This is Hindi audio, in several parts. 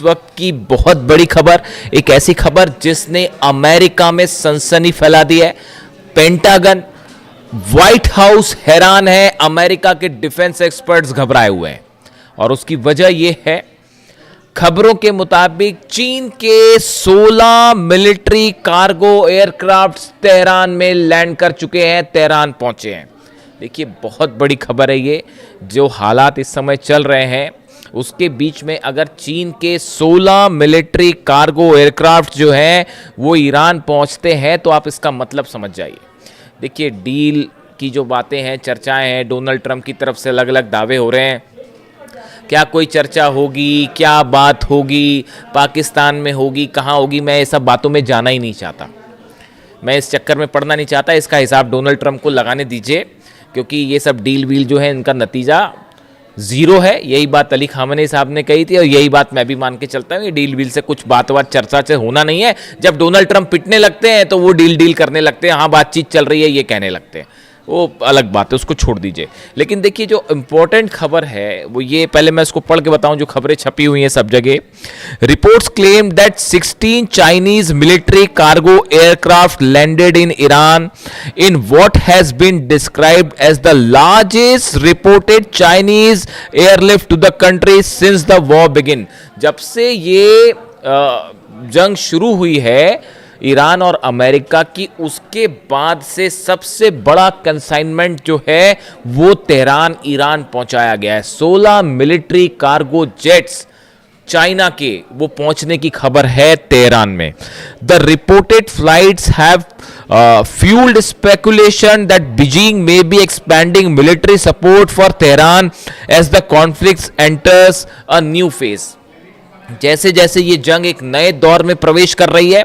वक्त की बहुत बड़ी खबर, एक ऐसी खबर जिसने अमेरिका में सनसनी फैला दी है। पेंटागन, व्हाइट हाउस हैरान है, अमेरिका के डिफेंस एक्सपर्ट्स घबराए हुए हैं और उसकी वजह यह है, खबरों के मुताबिक चीन के 16 मिलिट्री कार्गो एयरक्राफ्ट तेहरान में लैंड कर चुके हैं, तेहरान पहुंचे हैं। देखिए बहुत बड़ी खबर है ये। जो हालात इस समय चल रहे हैं उसके बीच में अगर चीन के 16 मिलिट्री कार्गो एयरक्राफ्ट जो हैं वो ईरान पहुंचते हैं तो आप इसका मतलब समझ जाइए। देखिए डील की जो बातें हैं, चर्चाएं हैं, डोनाल्ड ट्रंप की तरफ से अलग अलग दावे हो रहे हैं। क्या कोई चर्चा होगी, क्या बात होगी, पाकिस्तान में होगी, कहाँ होगी, मैं ये सब बातों में जाना ही नहीं चाहता। मैं इस चक्कर में पड़ना नहीं चाहता। इसका हिसाब डोनाल्ड ट्रंप को लगाने दीजिए, क्योंकि ये सब डील वील जो है इनका नतीजा जीरो है। यही बात अली खामेनी साहब ने कही थी और यही बात मैं भी मान के चलता हूँ। ये डील वील से कुछ बात चर्चा से होना नहीं है। जब डोनाल्ड ट्रंप पिटने लगते हैं तो वो डील करने लगते हैं, हाँ बातचीत चल रही है ये कहने लगते हैं, वो अलग बात है, उसको छोड़ दीजिए। लेकिन देखिए जो इंपॉर्टेंट खबर है वो ये, पहले मैं इसको पढ़ के बताऊं जो खबरें छपी हुई हैं सब जगह। Reports claim that 16 Chinese military cargo aircraft landed in Iran in what has been described as the largest reported Chinese airlift to the country since the war begin. जब से ये जंग शुरू हुई है ईरान और अमेरिका की, उसके बाद से सबसे बड़ा कंसाइनमेंट जो है वो तेहरान ईरान पहुंचाया गया है। 16 मिलिट्री कार्गो जेट्स चाइना के वो पहुंचने की खबर है तेहरान में। The reported flights have fueled speculation that Beijing may be expanding military support for Tehran as the conflict enters a new phase। जैसे जैसे ये जंग एक नए दौर में प्रवेश कर रही है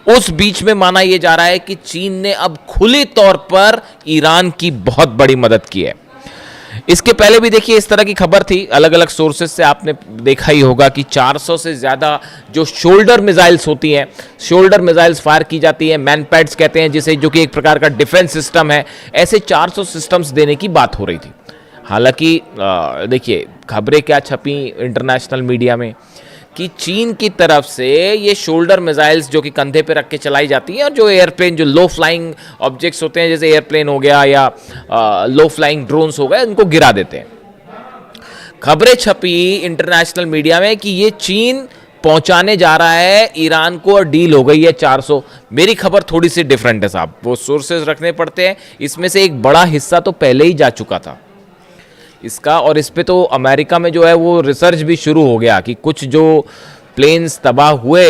उस बीच में माना यह जा रहा है कि चीन ने अब खुले तौर पर ईरान की बहुत बड़ी मदद की है। इसके पहले भी देखिए इस तरह की खबर थी, अलग अलग सोर्सेज से आपने देखा ही होगा कि 400 से ज़्यादा जो शोल्डर मिसाइल्स होती हैं, शोल्डर मिसाइल्स फायर की जाती हैं, मैनपैड्स कहते हैं जिसे, जो कि एक प्रकार का डिफेंस सिस्टम है, ऐसे 400 सिस्टम्स देने की बात हो रही थी। हालांकि देखिए खबरें क्या छपी इंटरनेशनल मीडिया में कि चीन की तरफ से ये शोल्डर मिसाइल्स जो कि कंधे पे रख के चलाई जाती हैं और जो एयरप्लेन, जो लो फ्लाइंग ऑब्जेक्ट्स होते हैं जैसे एयरप्लेन हो गया या लो फ्लाइंग ड्रोन्स हो गए, उनको गिरा देते हैं। खबरें छपी इंटरनेशनल मीडिया में कि ये चीन पहुंचाने जा रहा है ईरान को और डील हो गई है 400। मेरी खबर थोड़ी सी डिफरेंट है साहब, वो सोर्सेज रखने पड़ते हैं। इसमें से एक बड़ा हिस्सा तो पहले ही जा चुका था इसका, और इस पे तो अमेरिका में जो है वो रिसर्च भी शुरू हो गया कि कुछ जो प्लेन्स तबाह हुए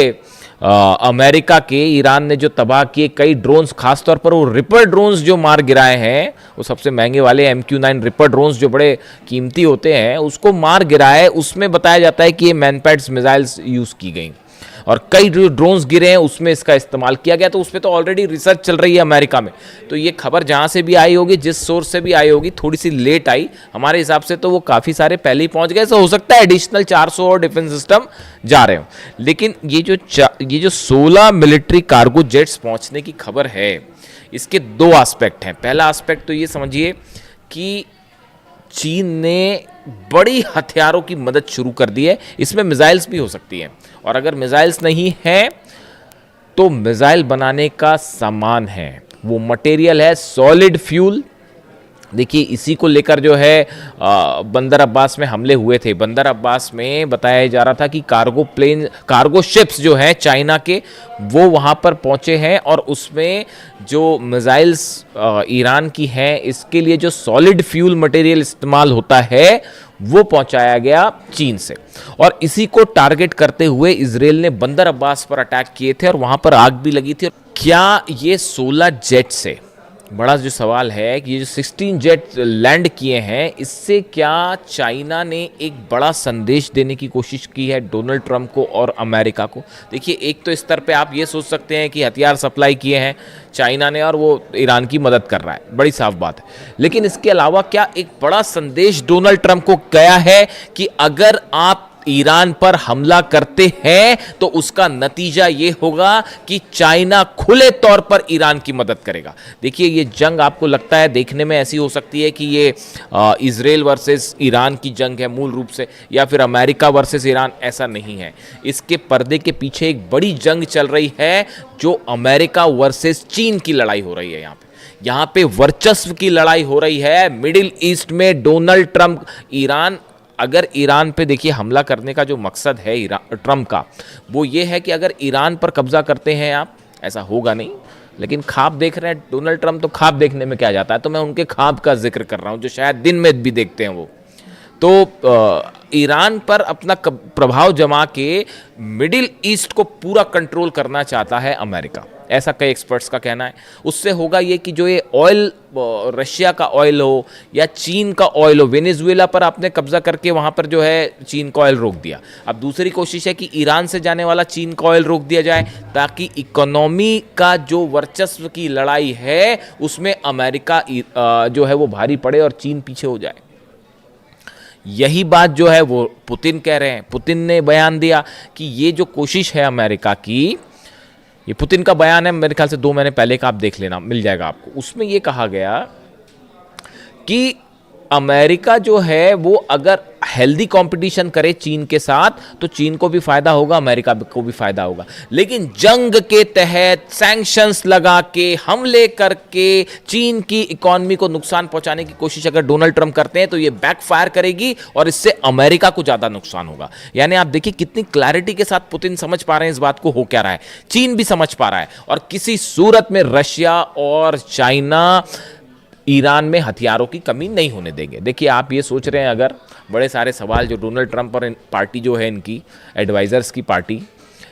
अमेरिका के, ईरान ने जो तबाह किए कई ड्रोन्स, खासतौर पर वो रिपर ड्रोन्स जो मार गिराए हैं, वो सबसे महंगे वाले MQ-9 रिपर ड्रोन्स जो बड़े कीमती होते हैं, उसको मार गिराए। उसमें बताया जाता है कि ये मैनपैड्स मिसाइल्स यूज़ की गई और कई जो ड्रोन्स गिरे हैं उसमें इसका इस्तेमाल किया गया। तो उस पर तो ऑलरेडी रिसर्च चल रही है अमेरिका में। तो ये खबर जहाँ से भी आई होगी, जिस सोर्स से भी आई होगी, थोड़ी सी लेट आई हमारे हिसाब से, तो वो काफ़ी सारे पहले ही पहुँच गए। तो हो सकता है एडिशनल 400 और डिफेंस सिस्टम जा रहे हो। लेकिन ये जो 16 मिलिट्री कार्गो जेट्स पहुँचने की खबर है, इसके दो एस्पेक्ट हैं। पहला एस्पेक्ट तो ये समझिए कि चीन ने बड़ी हथियारों की मदद शुरू कर दी है। इसमें मिसाइल्स भी हो सकती हैं, और अगर मिसाइल्स नहीं हैं तो मिसाइल बनाने का सामान है, वो मटेरियल है सॉलिड फ्यूल। देखिए इसी को लेकर जो है बंदर अब्बास में हमले हुए थे। बंदर अब्बास में बताया जा रहा था कि कार्गो शिप्स जो हैं चाइना के, वो वहाँ पर पहुँचे हैं और उसमें जो मिसाइल्स ईरान की हैं, इसके लिए जो सॉलिड फ्यूल मटेरियल इस्तेमाल होता है वो पहुंचाया गया चीन से। और इसी को टारगेट करते हुए इजराइल ने बंदर अब्बास पर अटैक किए थे और वहाँ पर आग भी लगी थी। क्या ये 16 जेट से, बड़ा जो सवाल है कि ये जो 16 जेट लैंड किए हैं, इससे क्या चाइना ने एक बड़ा संदेश देने की कोशिश की है डोनाल्ड ट्रंप को और अमेरिका को? देखिए एक तो स्तर पे आप ये सोच सकते हैं कि हथियार सप्लाई किए हैं चाइना ने और वो ईरान की मदद कर रहा है, बड़ी साफ बात है। लेकिन इसके अलावा क्या एक बड़ा संदेश डोनाल्ड ट्रंप को गया है कि अगर आप ईरान पर हमला करते हैं तो उसका नतीजा यह होगा कि चाइना खुले तौर पर ईरान की मदद करेगा। देखिए, ये जंग आपको लगता है देखने में ऐसी हो सकती है कि ये इजराइल वर्सेस ईरान की जंग है मूल रूप से, या फिर अमेरिका वर्सेस ईरान, ऐसा नहीं है। इसके पर्दे के पीछे एक बड़ी जंग चल रही है जो अमेरिका वर्सेस चीन की लड़ाई हो रही है। यहाँ पे वर्चस्व की लड़ाई हो रही है मिडिल ईस्ट में। डोनाल्ड ट्रंप, ईरान, अगर ईरान पे देखिए हमला करने का जो मकसद है ट्रंप का, वो ये है कि अगर ईरान पर कब्जा करते हैं आप, ऐसा होगा नहीं, लेकिन ख्वाब देख रहे हैं डोनाल्ड ट्रंप, तो ख्वाब देखने में क्या जाता है, तो मैं उनके ख्वाब का जिक्र कर रहा हूं जो शायद दिन में भी देखते हैं वो। तो ईरान पर अपना प्रभाव जमा के मिडिल ईस्ट को पूरा कंट्रोल करना चाहता है अमेरिका, ऐसा कई एक्सपर्ट्स का कहना है। उससे होगा ये कि जो ये ऑयल, रशिया का ऑयल हो या चीन का ऑयल हो, वेनेजुएला पर आपने कब्जा करके वहां पर जो है चीन का ऑयल रोक दिया। अब दूसरी कोशिश है कि ईरान से जाने वाला चीन का ऑयल रोक दिया जाए, ताकि इकोनॉमी का जो वर्चस्व की लड़ाई है उसमें अमेरिका जो है वो भारी पड़े और चीन पीछे हो जाए। यही बात जो है वो पुतिन कह रहे हैं। पुतिन ने बयान दिया कि ये जो कोशिश है अमेरिका की, ये पुतिन का बयान है मेरे ख्याल से 2 महीने पहले का, आप देख लेना, मिल जाएगा आपको। उसमें ये कहा गया कि अमेरिका जो है वो अगर हेल्दी कंपटीशन करे चीन के साथ तो चीन को भी फायदा होगा, अमेरिका को भी फायदा होगा। लेकिन जंग के तहत सैंक्शंस लगा के, हमले करके चीन की इकोनॉमी को नुकसान पहुंचाने की कोशिश अगर डोनाल्ड ट्रंप करते हैं तो ये बैकफायर करेगी और इससे अमेरिका को ज्यादा नुकसान होगा। यानी आप देखिए कितनी क्लैरिटी के साथ पुतिन समझ पा रहे हैं इस बात को हो क्या रहा है, चीन भी समझ पा रहा है, और किसी सूरत में रशिया और चाइना ईरान में हथियारों की कमी नहीं होने देंगे। देखिए, आप ये सोच रहे हैं, अगर बड़े सारे सवाल जो डोनाल्ड ट्रंप और पार्टी जो है इनकी एडवाइजर्स की पार्टी,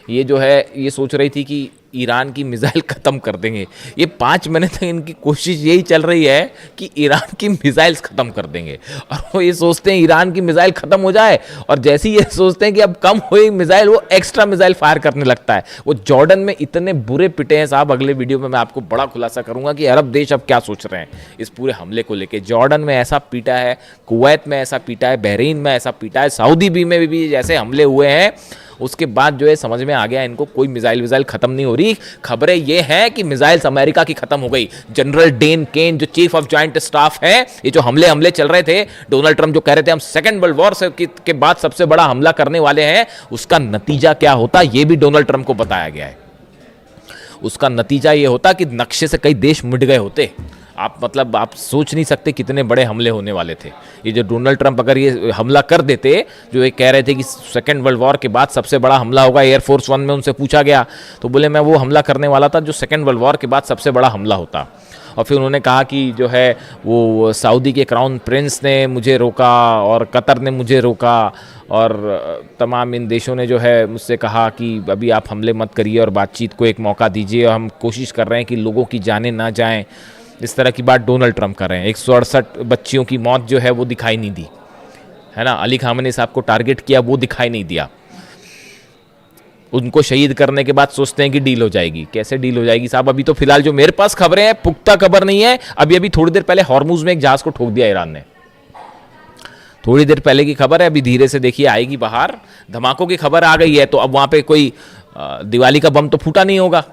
ये जो है ये सोच रही थी कि ईरान की मिसाइल ख़त्म कर देंगे। ये 5 महीने तक इनकी कोशिश यही चल रही है कि ईरान की मिसाइल्स ख़त्म कर देंगे, और वो ये सोचते हैं ईरान की मिसाइल ख़त्म हो जाए, और जैसे ही ये सोचते हैं कि अब कम हुई मिसाइल, वो एक्स्ट्रा मिसाइल फायर करने लगता है। वो जॉर्डन में इतने बुरे पिटे हैं साहब, अगले वीडियो में मैं आपको बड़ा खुलासा करूंगा कि अरब देश अब क्या सोच रहे हैं इस पूरे हमले को लेकर। जॉर्डन में ऐसा पीटा है, कुवैत में ऐसा पीटा है, बहरीन में ऐसा पीटा है, सऊदी में भी जैसे हमले हुए हैं, उसके बाद जो है समझ में आ गया इनको कोई मिसाइल विसाइल खत्म नहीं हो रही। खबरें ये हैं कि मिसाइल्स अमेरिका की खत्म हो गई। जनरल डेन केन जो चीफ ऑफ जॉइंट स्टाफ है, ये जो हमले चल रहे थे, डोनाल्ड ट्रंप जो कह रहे थे हम सेकंड वर्ल्ड वॉर के बाद सबसे बड़ा हमला करने वाले हैं, उसका नतीजा क्या होता ये भी डोनाल्ड ट्रंप को बताया गया है। उसका नतीजा ये होता कि नक्शे से कई देश मिट गए होते। आप सोच नहीं सकते कितने बड़े हमले होने वाले थे। ये जो डोनाल्ड ट्रंप अगर ये हमला कर देते, जो ये कह रहे थे कि सेकेंड वर्ल्ड वॉर के बाद सबसे बड़ा हमला होगा, एयरफोर्स 1 में उनसे पूछा गया तो बोले मैं वो हमला करने वाला था जो सेकेंड वर्ल्ड वॉर के बाद सबसे बड़ा हमला होता। और फिर उन्होंने कहा कि जो है वो सऊदी के क्राउन प्रिंस ने मुझे रोका और कतर ने मुझे रोका, और तमाम इन देशों ने जो है मुझसे कहा कि अभी आप हमले मत करिए और बातचीत को एक मौका दीजिए, और हम कोशिश कर रहे हैं कि लोगों की जानें ना जाएं। इस तरह की बात डोनाल्ड ट्रंप कर रहे हैं। 168 बच्चियों की मौत जो है वो दिखाई नहीं दी, है ना। अली खामनी साहब को टारगेट किया, वो दिखाई नहीं दिया। उनको शहीद करने के बाद सोचते हैं कि डील हो जाएगी। कैसे डील हो जाएगी साहब? अभी तो फिलहाल जो मेरे पास खबरें हैं, पुख्ता खबर नहीं है। अभी थोड़ी देर पहले हॉर्मुज में एक जहाज को ठोक दिया ईरान ने, थोड़ी देर पहले की खबर है। अभी धीरे से देखिए आएगी बाहर। धमाकों की खबर आ गई है, तो अब वहां पे कोई दिवाली का बम तो फूटा नहीं होगा,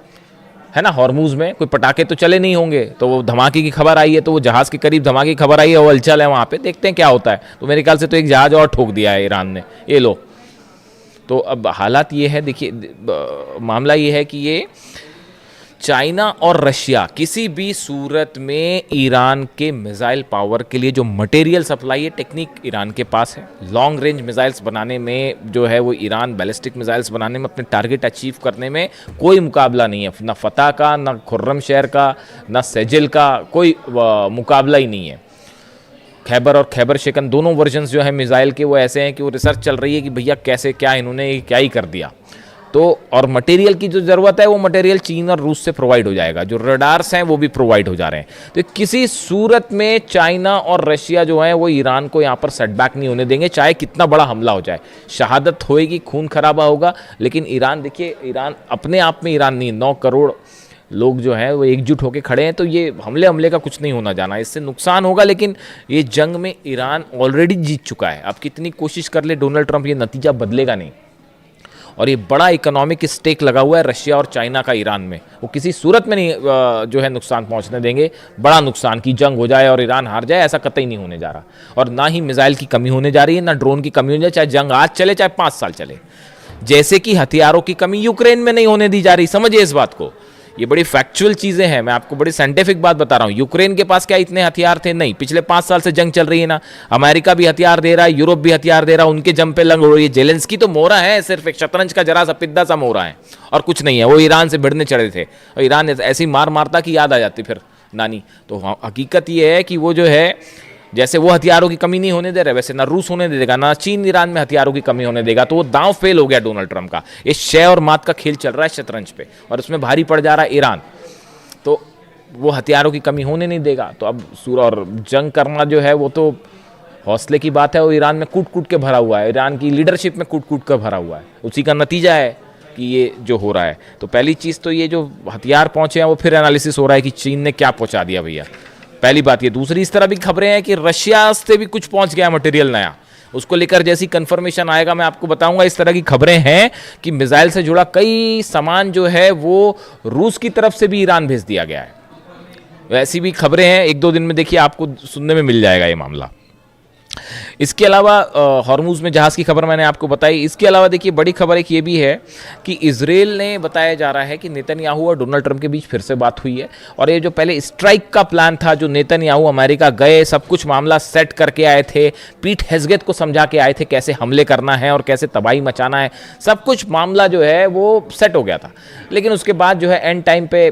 है ना। हॉर्मुज में कोई पटाखे तो चले नहीं होंगे, तो वो धमाके की खबर आई है, तो वो जहाज के करीब धमाके की खबर आई है, वो हलचल है वहां पे, देखते हैं क्या होता है। तो मेरे ख्याल से तो एक जहाज और ठोक दिया है ईरान ने, ये लो। तो अब हालात ये है, देखिए मामला ये है कि ये चाइना और रशिया किसी भी सूरत में ईरान के मिसाइल पावर के लिए जो मटेरियल सप्लाई है, टेक्निक ईरान के पास है। लॉन्ग रेंज मिसाइल्स बनाने में जो है वो ईरान बैलिस्टिक मिसाइल्स बनाने में, अपने टारगेट अचीव करने में कोई मुकाबला नहीं है। ना फतह का, ना खुर्रमशहर का, ना सेजिल का, कोई मुकाबला ही नहीं है। खैबर और खैबर शेकन दोनों वर्जन्स जो है मिसाइल के वो ऐसे हैं कि वो रिसर्च चल रही है कि भैया कैसे क्या इन्होंने क्या ही कर दिया। तो और मटेरियल की जो ज़रूरत है वो मटेरियल चीन और रूस से प्रोवाइड हो जाएगा, जो रडार्स हैं वो भी प्रोवाइड हो जा रहे हैं। तो किसी सूरत में चाइना और रशिया जो है वो ईरान को यहाँ पर सेटबैक नहीं होने देंगे, चाहे कितना बड़ा हमला हो जाए। शहादत होएगी, खून खराबा होगा, लेकिन ईरान, देखिए ईरान अपने आप में ईरान नहीं, 9 करोड़ लोग जो हैं वो एकजुट होकर खड़े हैं, तो ये हमले का कुछ नहीं होना जाना, इससे नुकसान होगा, लेकिन ये जंग में ईरान ऑलरेडी जीत चुका है। अब कितनी कोशिश कर ले डोनाल्ड ट्रंप, ये नतीजा बदलेगा नहीं। और ये बड़ा इकोनॉमिक स्टेक लगा हुआ है रशिया और चाइना का ईरान में, वो किसी सूरत में नहीं जो है नुकसान पहुंचने देंगे। बड़ा नुकसान की जंग हो जाए और ईरान हार जाए, ऐसा कतई नहीं होने जा रहा। और ना ही मिसाइल की कमी होने जा रही है, ना ड्रोन की कमी होने जा रही, चाहे जंग आज चले चाहे 5 साल चले। जैसे कि हथियारों की कमी यूक्रेन में नहीं होने दी जा रही, समझिए इस बात को। ये बड़ी फैक्चुअल चीजें हैं, मैं आपको बड़ी साइंटिफिक बात बता रहा हूं। यूक्रेन के पास क्या इतने हथियार थे? नहीं। पिछले 5 साल से जंग चल रही है ना, अमेरिका भी हथियार दे रहा है, यूरोप भी हथियार दे रहा है, उनके जम पे लंग हो रही है। जेलेंस्की तो मोहरा है, सिर्फ एक शतरंज का जरा सा पिद्दा सा मोहरा है और कुछ नहीं है। वो ईरान से भिड़ने चढ़े थे और ईरान ऐसी मार मारता कि याद आ जाती फिर नानी। तो हकीकत ये है कि वो जो है, जैसे वो हथियारों की कमी नहीं होने दे रहे, वैसे ना रूस होने देगा, ना चीन ईरान में हथियारों की कमी होने देगा। तो वो दांव फेल हो गया डोनाल्ड ट्रंप का। ये शय और मात का खेल चल रहा है शतरंज पे, और उसमें भारी पड़ जा रहा है ईरान। तो वो हथियारों की कमी होने नहीं देगा। तो अब और जंग करना जो है वो तो हौसले की बात है। वो ईरान में कूट कूट के भरा हुआ है, ईरान की लीडरशिप में कूट कूट कर भरा हुआ है। उसी का नतीजा है कि ये जो हो रहा है। तो पहली चीज़ तो ये जो हथियार पहुंचे हैं वो फिर एनालिसिस हो रहा है कि चीन ने क्या पहुंचा दिया भैया, पहली बात ये। दूसरी, इस तरह भी खबरें हैं कि रशिया से भी कुछ पहुंच गया मटेरियल नया, उसको लेकर जैसी कंफर्मेशन आएगा मैं आपको बताऊंगा। इस तरह की खबरें हैं कि मिसाइल से जुड़ा कई सामान जो है वो रूस की तरफ से भी ईरान भेज दिया गया है। ऐसी भी खबरें हैं, 1-2 दिन में देखिए आपको सुनने में मिल जाएगा ये मामला। इसके अलावा हॉर्मुज में जहाज़ की खबर मैंने आपको बताई। इसके अलावा देखिए बड़ी खबर एक ये भी है कि इजराइल ने बताया जा रहा है कि नेतन्याहू और डोनाल्ड ट्रंप के बीच फिर से बात हुई है। और ये जो पहले स्ट्राइक का प्लान था, जो नेतन्याहू अमेरिका गए, सब कुछ मामला सेट करके आए थे, पीट हेग्सेथ को समझा के आए थे कैसे हमले करना है और कैसे तबाही मचाना है, सब कुछ मामला जो है वो सेट हो गया था। लेकिन उसके बाद जो है एंड टाइम पे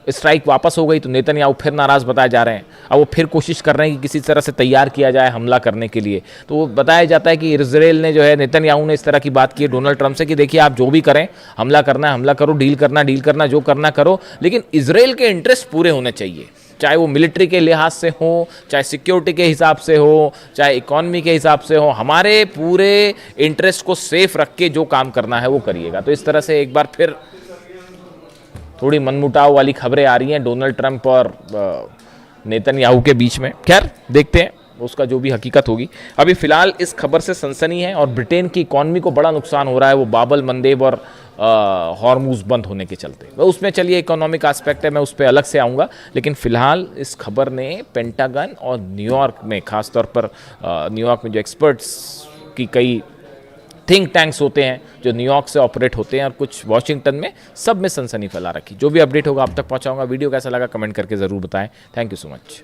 स्ट्राइक वापस हो गई, तो नेतन्याहू फिर नाराज़ बताए जा रहे हैं। अब वो फिर कोशिश कर रहे हैं कि किसी तरह से तैयार किया जाए हमला करने के लिए। तो वो बताया जाता है कि इजराइल ने जो है, नेतन्याहू ने इस तरह की बात की है डोनाल्ड ट्रंप से कि देखिए आप जो भी करें, हमला करना है हमला करो, डील करना जो करना करो, लेकिन इजराइल के इंटरेस्ट पूरे होने चाहिए, चाहे वो मिलिट्री के लिहाज से हो, चाहे सिक्योरिटी के हिसाब से हो, चाहे इकॉनमी के हिसाब से हो। हमारे पूरे इंटरेस्ट को सेफ रख के जो काम करना है वो करिएगा। तो इस तरह से एक बार फिर थोड़ी मनमुटाव वाली खबरें आ रही हैं डोनाल्ड ट्रंप और नेतन्याहू के बीच में। खैर देखते हैं उसका जो भी हकीकत होगी। अभी फिलहाल इस खबर से सनसनी है और ब्रिटेन की इकॉनमी को बड़ा नुकसान हो रहा है, वो बाबल मंदेब और हॉर्मुज बंद होने के चलते। वह उसमें चलिए इकोनॉमिक एस्पेक्ट है, मैं उस पर अलग से आऊँगा। लेकिन फिलहाल इस खबर ने पेंटागन और न्यूयॉर्क में, खासतौर पर न्यूयॉर्क में जो एक्सपर्ट्स की कई थिंक टैंक्स होते हैं जो न्यूयॉर्क से ऑपरेट होते हैं और कुछ वॉशिंगटन में, सब में सनसनी फैला रखी। जो भी अपडेट होगा आप तक पहुंचाऊंगा। वीडियो कैसा लगा कमेंट करके ज़रूर बताएं। Thank you so much.